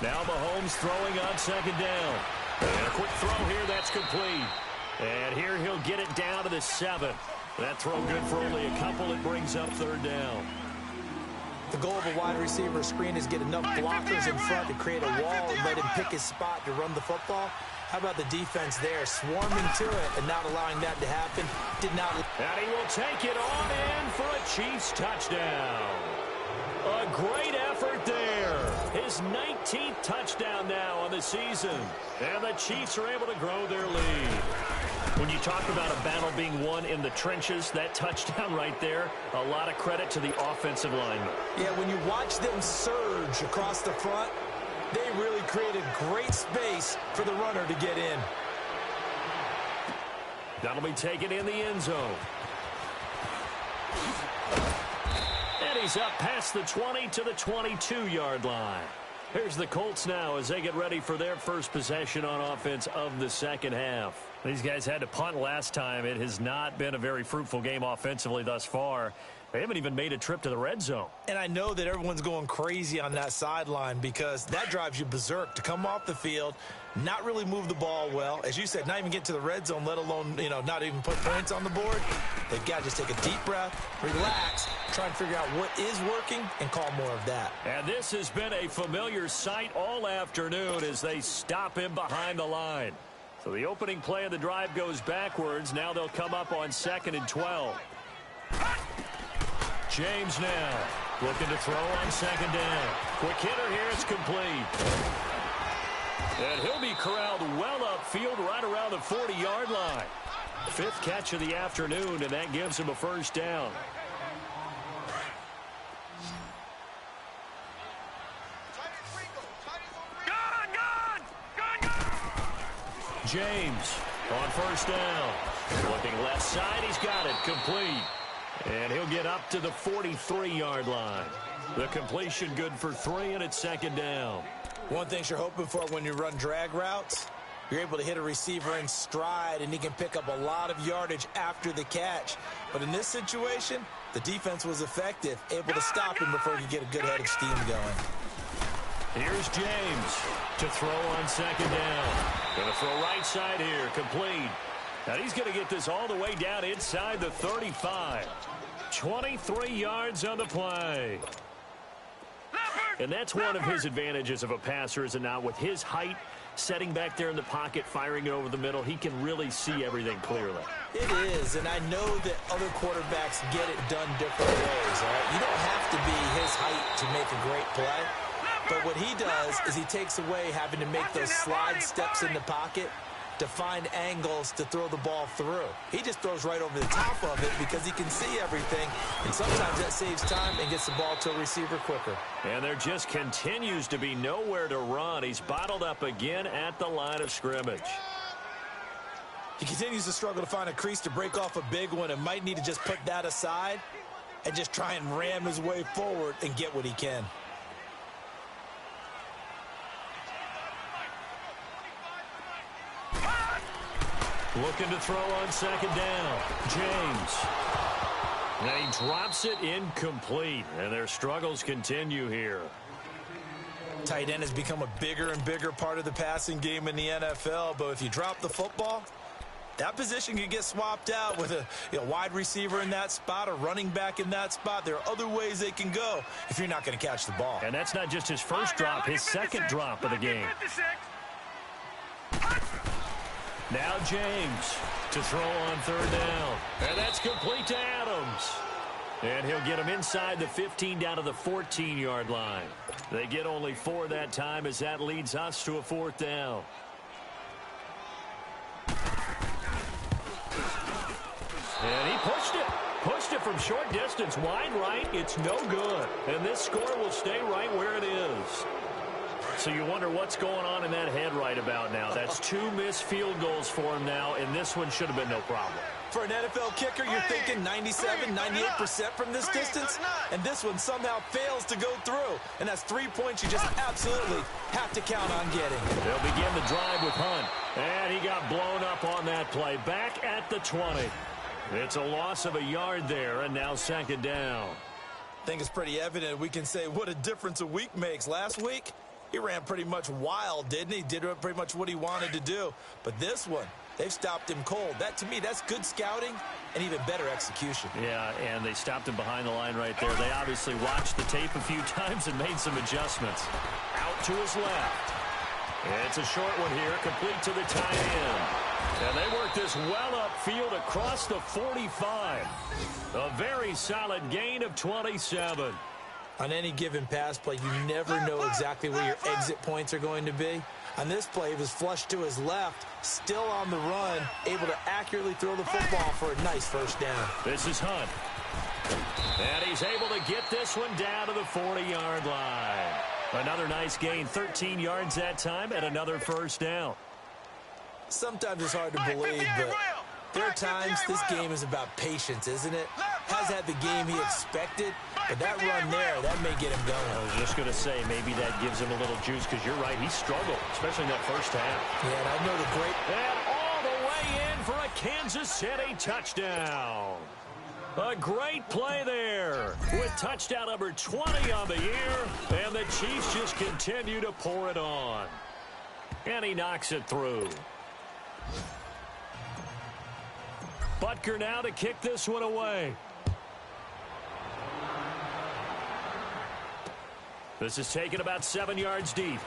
[SPEAKER 2] Now Mahomes throwing on 2nd down. And a quick throw here, that's complete. And here he'll get it down to the 7. That throw good for only a couple. It brings up 3rd down.
[SPEAKER 3] The goal of a wide receiver screen is get enough blockers in front to create a wall and let him pick his spot to run the football. How about the defense there, swarming to it and not allowing that to happen? Did not.
[SPEAKER 2] And he will take it on in for a Chiefs touchdown. A great effort there. His 19th touchdown now on the season. And the Chiefs are able to grow their lead. When you talk about a battle being won in the trenches, that touchdown right there, a lot of credit to the offensive lineman.
[SPEAKER 3] Yeah, when you watch them surge across the front, they really created great space for the runner to get in.
[SPEAKER 2] That'll be taken in the end zone. And he's up past the 20 to the 22-yard line. Here's the Colts now as they get ready for their first possession on offense of the 2nd half. These guys had to punt last time. It has not been a very fruitful game offensively thus far. They haven't even made a trip to the red zone.
[SPEAKER 3] And I know that everyone's going crazy on that sideline because that drives you berserk to come off the field, not really move the ball well. As you said, not even get to the red zone, let alone, not even put points on the board. They've got to just take a deep breath, relax, try and figure out what is working, and call more of that.
[SPEAKER 2] And this has been a familiar sight all afternoon as they stop him behind the line. So the opening play of the drive goes backwards. Now they'll come up on 2nd and 12. James now looking to throw on 2nd down. Quick hitter here. It's complete. And he'll be corralled well upfield right around the 40-yard line. 5th catch of the afternoon, and that gives him a first down. James on 1st down. Looking left side. He's got it. Complete. And he'll get up to the 43-yard line. The completion good for 3, and it's 2nd down.
[SPEAKER 3] One thing you're hoping for when you run drag routes, you're able to hit a receiver in stride, and he can pick up a lot of yardage after the catch. But in this situation, the defense was effective, able to stop him before he could get a good head of steam going.
[SPEAKER 2] Here's James to throw on 2nd down. Going to throw right side here, complete. Now he's going to get this all the way down inside the 35. 23 yards on the play. And that's one of his advantages of a passer, is it not? With his height, setting back there in the pocket, firing it over the middle, he can really see everything clearly.
[SPEAKER 3] It is, and I know that other quarterbacks get it done different ways, all right? You don't have to be his height to make a great play. But what he does is he takes away having to make those slide steps in the pocket to find angles to throw the ball through. He just throws right over the top of it because he can see everything, and sometimes that saves time and gets the ball to a receiver quicker.
[SPEAKER 2] And there just continues to be nowhere to run. He's bottled up again at the line of scrimmage.
[SPEAKER 3] He continues to struggle to find a crease to break off a big one and might need to just put that aside and just try and ram his way forward and get what he can.
[SPEAKER 2] Looking to throw on 2nd down. James. And he drops it incomplete. And their struggles continue here.
[SPEAKER 3] Tight end has become a bigger and bigger part of the passing game in the NFL. But if you drop the football, that position can get swapped out with a wide receiver in that spot, a running back in that spot. There are other ways they can go if you're not going to catch the ball.
[SPEAKER 2] And that's not just his first drop, his second drop of the game. Now James to throw on 3rd down. And that's complete to Adams. And he'll get him inside the 15 down to the 14-yard line. They get only 4 that time as that leads us to a 4th down. And he pushed it from short distance, wide right. It's no good. And this score will stay right where it is. So you wonder what's going on in that head right about now. That's 2 missed field goals for him now, and this one should have been no problem.
[SPEAKER 3] For an NFL kicker, you're thinking 97, 98% from this distance, and this one somehow fails to go through. And that's 3 points you just absolutely have to count on getting.
[SPEAKER 2] They'll begin the drive with Hunt, and he got blown up on that play. Back at the 20. It's a loss of a yard there, and now 2nd down.
[SPEAKER 3] I think it's pretty evident we can say what a difference a week makes. Last week, he ran pretty much wild, didn't he? Did pretty much what he wanted to do. But this one, they've stopped him cold. That, to me, that's good scouting and even better execution.
[SPEAKER 2] Yeah, and they stopped him behind the line right there. They obviously watched the tape a few times and made some adjustments. Out to his left. It's a short one here, complete to the tight end. And they work this well upfield across the 45. A very solid gain of 27.
[SPEAKER 3] On any given pass play, you never know exactly where your exit points are going to be. On this play, he was flushed to his left, still on the run, able to accurately throw the football for a nice first down.
[SPEAKER 2] This is Hunt. And he's able to get this one down to the 40-yard line. Another nice gain, 13 yards that time, and another first down.
[SPEAKER 3] Sometimes it's hard to believe, but there are times this game is about patience, isn't it? Has had the game he expected, but that run there, that may get him going.
[SPEAKER 2] I was just going to say, maybe that gives him a little juice, because you're right, he struggled, especially in that first half.
[SPEAKER 3] Yeah, and I know the great...
[SPEAKER 2] And all the way in for a Kansas City touchdown. A great play there with touchdown number 20 on the year, and the Chiefs just continue to pour it on. And he knocks it through. Butker now to kick this one away. This is taken about 7 yards deep.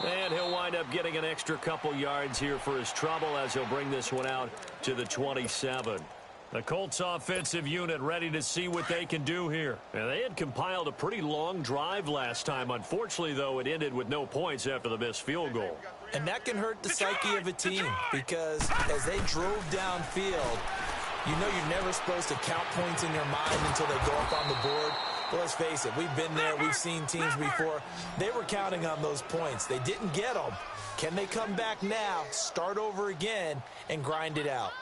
[SPEAKER 2] And he'll wind up getting an extra couple yards here for his trouble as he'll bring this one out to the 27. The Colts offensive unit ready to see what they can do here. And they had compiled a pretty long drive last time. Unfortunately, though, it ended with no points after the missed field goal.
[SPEAKER 3] And that can hurt the psyche of a team because as they drove downfield, you know you're never supposed to count points in your mind until they go up on the board. But let's face it, we've been there. We've seen teams before. They were counting on those points. They didn't get them. Can they come back now, start over again, and grind it out?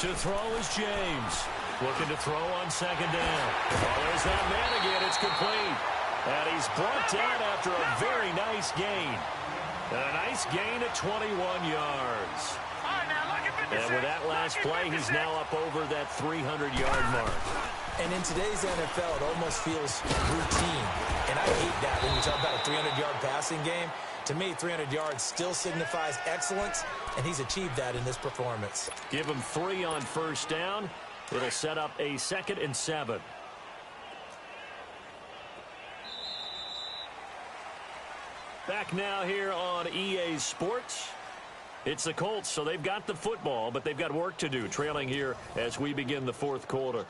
[SPEAKER 2] To throw is James. Looking to throw on second down. Oh, there's that man again. It's complete. And he's brought down after a very nice gain. And a nice gain of 21 yards. And with that last play, he's now up over that 300-yard mark.
[SPEAKER 3] And in today's NFL, it almost feels routine. And I hate that when you talk about a 300-yard passing game. To me, 300 yards still signifies excellence, and he's achieved that in this performance.
[SPEAKER 2] Give him 3 on first down. It'll set up a 2nd and 7. Back now here on EA Sports. It's the Colts, so they've got the football, but they've got work to do, trailing here as we begin the 4th quarter.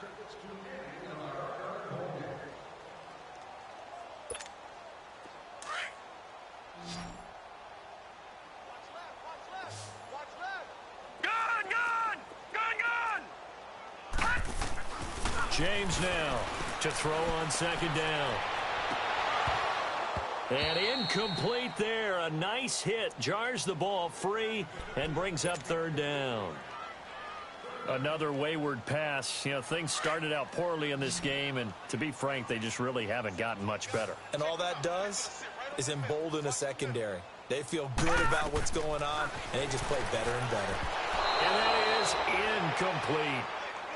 [SPEAKER 2] James now to throw on second down. And incomplete there. A nice hit. Jars the ball free and brings up 3rd down. Another wayward pass. You know, things started out poorly in this game, and to be frank, they just really haven't gotten much better.
[SPEAKER 3] And all that does is embolden a secondary. They feel good about what's going on, and they just play better and better.
[SPEAKER 2] And that is incomplete.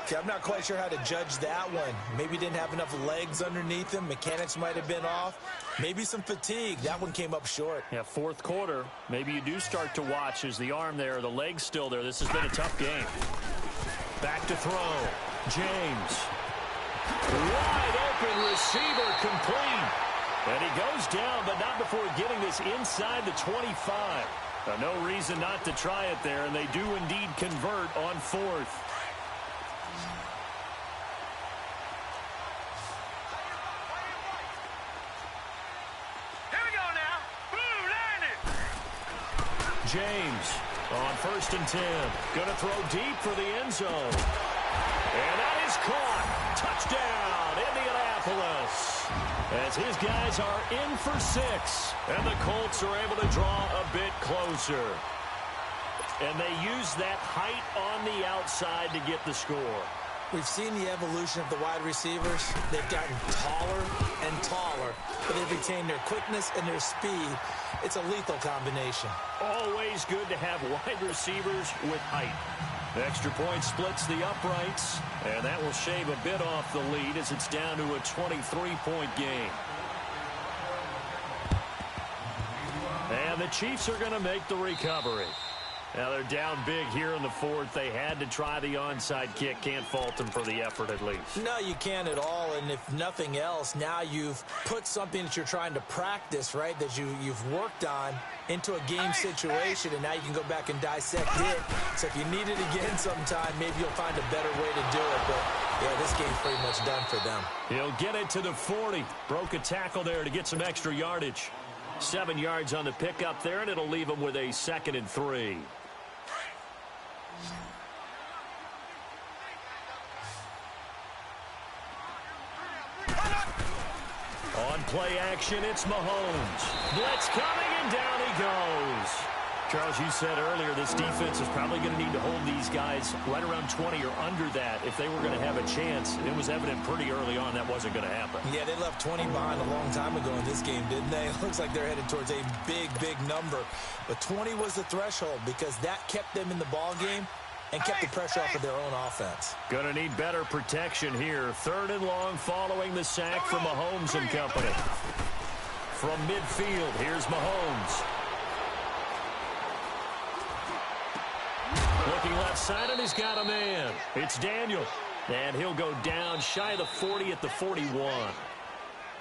[SPEAKER 3] See, I'm not quite sure how to judge that one. Maybe didn't have enough legs underneath him. Mechanics might have been off. Maybe some fatigue. That one came up short.
[SPEAKER 2] Yeah, 4th quarter. Maybe you do start to watch as the arm there, the leg's still there. This has been a tough game. Back to throw. James. Wide open receiver complete. And he goes down, but not before getting this inside the 25. No reason not to try it there, and they do indeed convert on 4th. James on 1st and 10. Going to throw deep for the end zone. And that is caught. Touchdown, Indianapolis. As his guys are in for 6. And the Colts are able to draw a bit closer. And they use that height on the outside to get the score.
[SPEAKER 3] We've seen the evolution of the wide receivers. They've gotten taller and taller, but they've retained their quickness and their speed. It's a lethal combination.
[SPEAKER 2] Always good to have wide receivers with height. The extra point splits the uprights, and that will shave a bit off the lead as it's down to a 23-point game. And the Chiefs are going to make the recovery. Now they're down big here in the 4th. They had to try the onside kick. Can't fault them for the effort at least.
[SPEAKER 3] No, you can't at all. And if nothing else, now you've put something that you're trying to practice, right, that you've worked on into a game situation, and now you can go back and dissect it. So if you need it again sometime, maybe you'll find a better way to do it. But, yeah, this game's pretty much done for them.
[SPEAKER 2] He'll get it to the 40. Broke a tackle there to get some extra yardage. 7 yards on the pickup there, and it'll leave him with a 2nd and 3. On play action, it's Mahomes. Blitz coming, and down he goes. Charles, you said earlier this defense is probably going to need to hold these guys right around 20 or under that if they were going to have a chance. It was evident pretty early on that wasn't going to happen.
[SPEAKER 3] Yeah, they left 20 behind a long time ago in this game, didn't they? It looks like they're headed towards a big, big number. But 20 was the threshold because that kept them in the ball game and kept the pressure off of their own offense.
[SPEAKER 2] Going to need better protection here. 3rd and long following the sack from Mahomes and company. From midfield, here's Mahomes. Looking left side, and he's got a man. It's Daniel. And he'll go down shy of the 40 at the 41.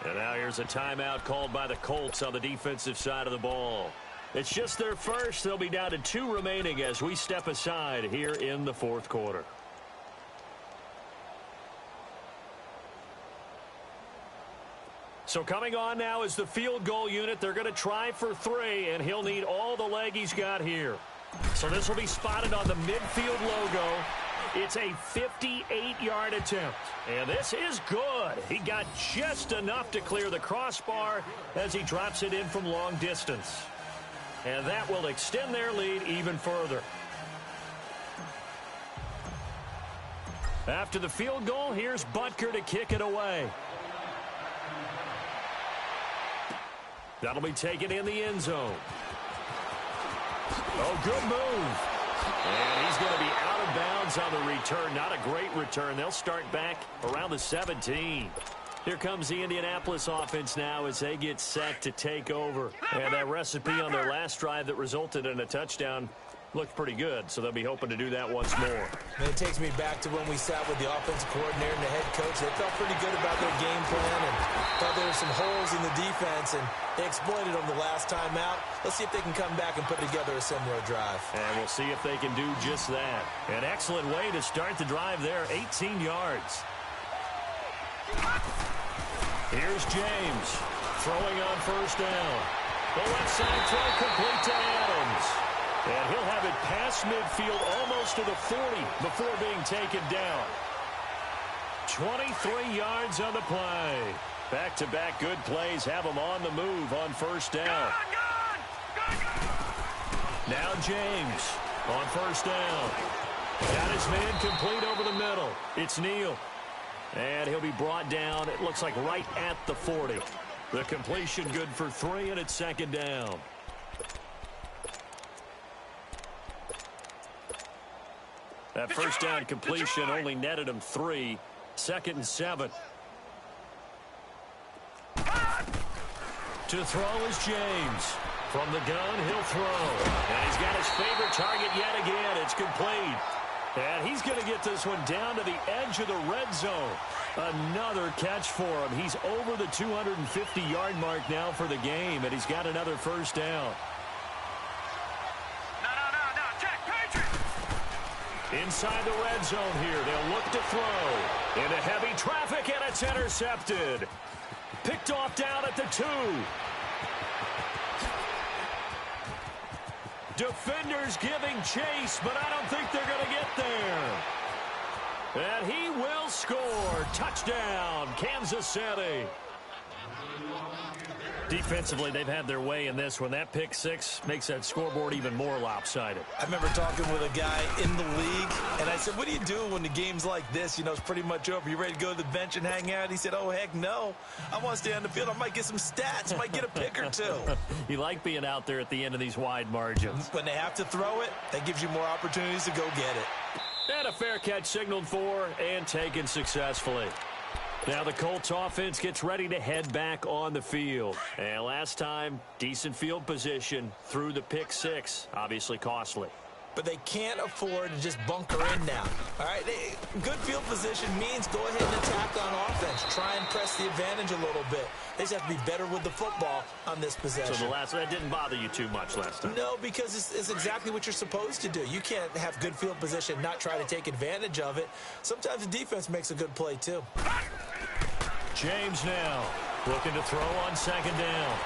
[SPEAKER 2] And now here's a timeout called by the Colts on the defensive side of the ball. It's just their first. They'll be down to 2 remaining as we step aside here in the 4th quarter. So coming on now is the field goal unit. They're going to try for 3, and he'll need all the leg he's got here. So this will be spotted on the midfield logo. It's a 58-yard attempt. And this is good. He got just enough to clear the crossbar as he drops it in from long distance. And that will extend their lead even further. After the field goal, here's Butker to kick it away. That'll be taken in the end zone. Oh, good move. And he's going to be out of bounds on the return. Not a great return. They'll start back around the 17. Here comes the Indianapolis offense now as they get set to take over. And that recipe on their last drive that resulted in a touchdown looked pretty good, so they'll be hoping to do that once more.
[SPEAKER 3] And it takes me back to when we sat with the offensive coordinator and the head coach. They felt pretty good about their game plan and thought there were some holes in the defense, and they exploited them the last time out. Let's see if they can come back and put together a similar drive.
[SPEAKER 2] And we'll see if they can do just that. An excellent way to start the drive there, 18 yards. Here's James throwing on first down. The left side throw complete to Adams. And he'll have it past midfield almost to the 40 before being taken down. 23 yards on the play. Back-to-back good plays have him on the move on first down. Now James on first down. Got his man complete over the middle. It's Neal. And he'll be brought down, it looks like right at the 40. The completion good for 3, and it's 2nd down. That first down completion only netted him 3. 2nd and 7. To throw is James. From the gun, he'll throw. And he's got his favorite target yet again. It's complete. And he's going to get this one down to the edge of the red zone. Another catch for him. He's over the 250-yard mark now for the game, and he's got another first down. Inside the red zone here. They'll look to throw. Into heavy traffic, and it's intercepted. Picked off down at the 2. Defenders giving chase, but I don't think they're going to get there. And he will score. Touchdown, Kansas City. Defensively, they've had their way in this one. That pick 6 makes that scoreboard even more lopsided.
[SPEAKER 3] I remember talking with a guy in the league, and I said, what do you do when the game's like this? You know, it's pretty much over. You ready to go to the bench and hang out? He said, oh, heck no. I want to stay on the field. I might get some stats. I might get a pick or 2.
[SPEAKER 2] You like being out there at the end of these wide margins.
[SPEAKER 3] When they have to throw it, that gives you more opportunities to go get it.
[SPEAKER 2] And a fair catch signaled for and taken successfully. Now the Colts offense gets ready to head back on the field. And last time, decent field position through the pick 6. Obviously costly.
[SPEAKER 3] But they can't afford to just bunker in now. All right, good field position means go ahead and attack on offense. Try and press the advantage a little bit. They just have to be better with the football on this possession.
[SPEAKER 2] So that didn't bother you too much last time?
[SPEAKER 3] No, because it's exactly what you're supposed to do. You can't have good field position and not try to take advantage of it. Sometimes the defense makes a good play, too.
[SPEAKER 2] James now looking to throw on 2nd down.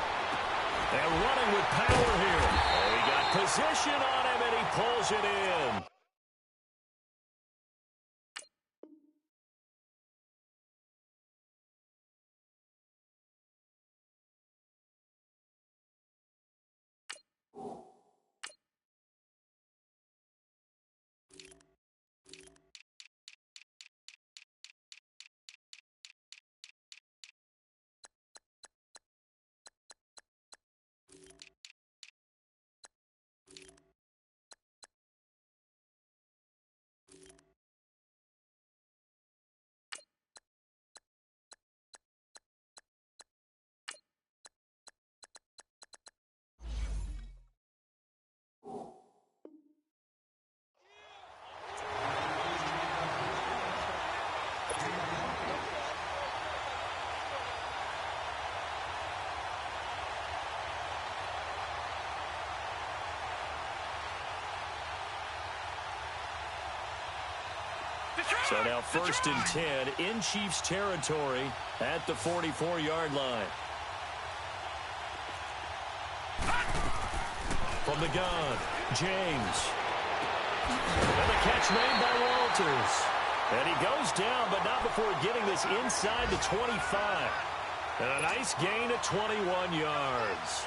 [SPEAKER 2] And running with power here. Oh, he got position on him, and he pulls it in. So now 1st and 10 in Chiefs territory at the 44-yard line. From the gun, James. And the catch made by Walters. And he goes down, but not before getting this inside the 25. And a nice gain of 21 yards.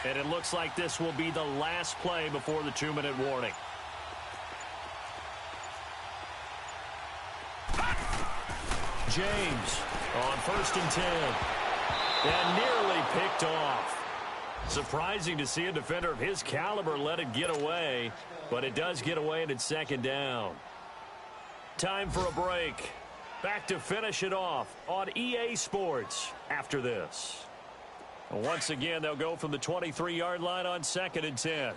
[SPEAKER 2] And it looks like this will be the last play before the 2-minute warning. James on 1st and 10. And nearly picked off. Surprising to see a defender of his caliber let it get away, but it does get away and it's 2nd down. Time for a break. Back to finish it off on EA Sports after this. Once again, they'll go from the 23-yard line on 2nd and 10.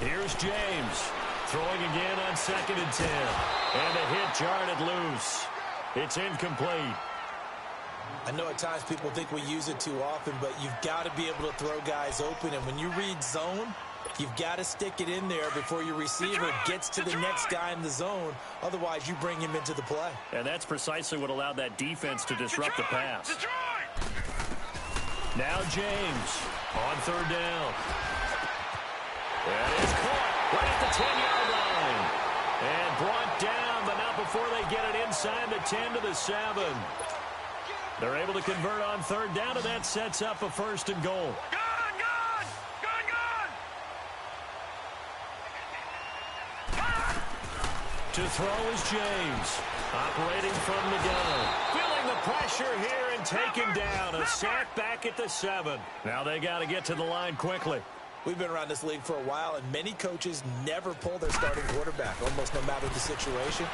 [SPEAKER 2] Here's James throwing again on 2nd and 10. And the hit jarred it loose. It's incomplete.
[SPEAKER 3] I know at times people think we use it too often, but you've got to be able to throw guys open. And when you read zone, you've got to stick it in there before your receiver gets to the next guy in the zone. Otherwise, you bring him into the play.
[SPEAKER 2] And that's precisely what allowed that defense to disrupt the pass. Now James on 3rd down. That is caught right at the 10-yard line. And brought down, but not before they get it inside the 10 to the 7. They're able to convert on 3rd down, and that sets up a 1st and goal. To throw is James, operating from the gun. Feeling the pressure here and taken down. A sack back at the 7. Now they got to get to the line quickly.
[SPEAKER 3] We've been around this league for a while, and many coaches never pull their starting quarterback, almost no matter the situation.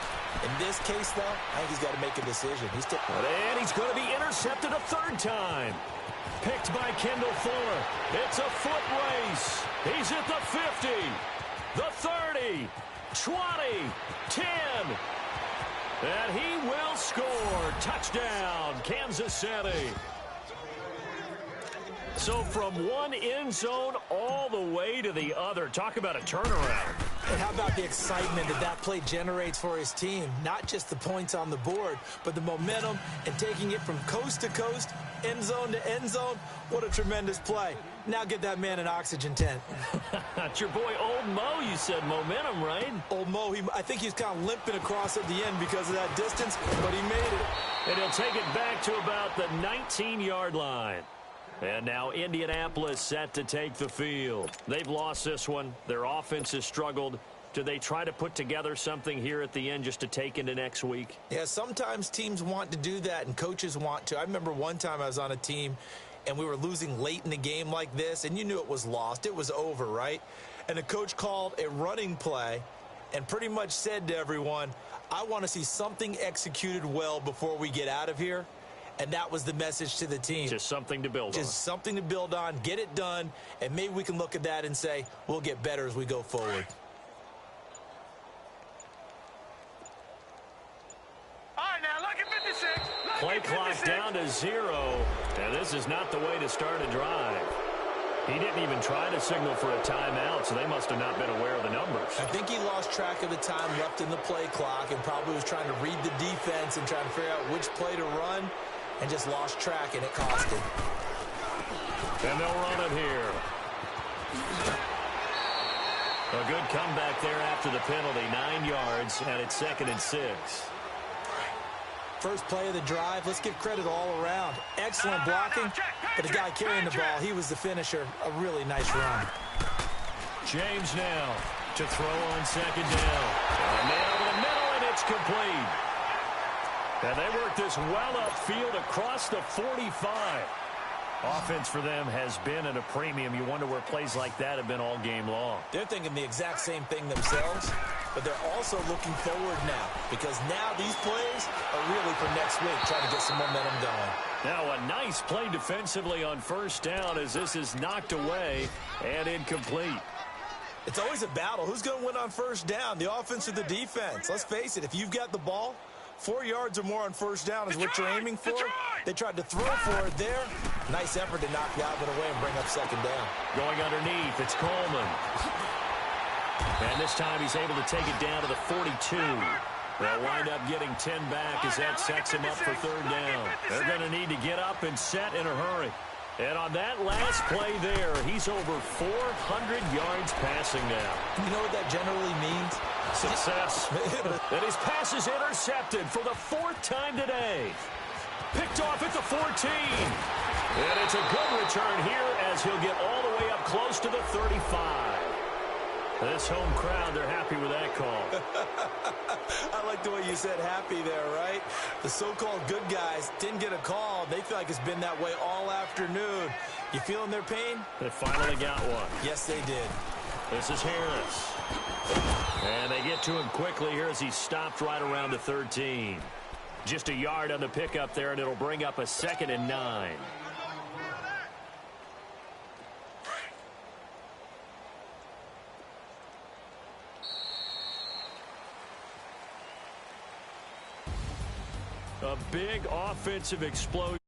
[SPEAKER 3] In this case, though, I think he's got to make a decision.
[SPEAKER 2] And he's going to be intercepted a 3rd time. Picked by Kendall Fuller. It's a foot race. He's at the 50, the 30, 20, 10. And he will score. Touchdown, Kansas City. So from one end zone all the way to the other. Talk about a turnaround.
[SPEAKER 3] And how about the excitement that play generates for his team? Not just the points on the board, but the momentum and taking it from coast to coast, end zone to end zone. What a tremendous play. Now get that man an oxygen tent.
[SPEAKER 2] It's your boy Old Mo, you said. Momentum, right?
[SPEAKER 3] Old Mo, I think he's kind of limping across at the end because of that distance, but he made it.
[SPEAKER 2] And he'll take it back to about the 19-yard line. And now Indianapolis set to take the field. They've lost this one. Their offense has struggled. Do they try to put together something here at the end just to take into next week?
[SPEAKER 3] Yeah, sometimes teams want to do that and coaches want to. I remember one time I was on a team and we were losing late in the game like this, and you knew it was lost. It was over, right? And the coach called a running play and pretty much said to everyone, I want to see something executed well before we get out of here. And that was the message to the team.
[SPEAKER 2] Just something to build on.
[SPEAKER 3] Just something to build on, get it done, and maybe we can look at that and say, we'll get better as we go forward.
[SPEAKER 4] All right, now, look at 56.
[SPEAKER 2] Play clock down to 0. And this is not the way to start a drive. He didn't even try to signal for a timeout, so they must have not been aware of the numbers.
[SPEAKER 3] I think he lost track of the time left in the play clock and probably was trying to read the defense and trying to figure out which play to run. And just lost track, and it cost him.
[SPEAKER 2] And they'll run it here. A good comeback there after the penalty. 9 yards, and it's 2nd and 6.
[SPEAKER 3] First play of the drive. Let's give credit all around. Excellent blocking, but the guy carrying the ball, he was the finisher. A really nice run.
[SPEAKER 2] James now to throw on 2nd down. And nailed in the middle, and it's complete. And they work this well upfield across the 45. Offense for them has been at a premium. You wonder where plays like that have been all game long.
[SPEAKER 3] They're thinking the exact same thing themselves. but they're also looking forward now because now these plays are really for next week, trying to get some momentum going.
[SPEAKER 2] Now a nice play defensively on first down as this is knocked away and incomplete.
[SPEAKER 3] It's always a battle. Who's going to win on first down, the offense or the defense? Let's face it, if you've got the ball, 4 yards or more on first down is what you're aiming for. They tried to throw for it there. Nice effort to knock Galvin away and bring up second down.
[SPEAKER 2] Going underneath, it's Coleman. And this time he's able to take it down to the 42. They'll wind up getting 10 back as that sets him up for third down. They're going to need to get up and set in a hurry. And on that last play there, he's over 400 yards passing now.
[SPEAKER 3] You know what that generally means?
[SPEAKER 2] Success. And his pass is intercepted for the 4th time today. Picked off at the 14. And it's a good return here as he'll get all the way up close to the 35. This home crowd, they're happy with that call.
[SPEAKER 3] I like the way you said happy there, right? The so-called good guys didn't get a call. They feel like it's been that way all afternoon. You feeling their pain?
[SPEAKER 2] They finally got one.
[SPEAKER 3] Yes, they did.
[SPEAKER 2] This is Harris. And they get to him quickly here as he stopped right around the 13. Just a yard on the pickup there, and it'll bring up a 2nd and 9. A big offensive explosion.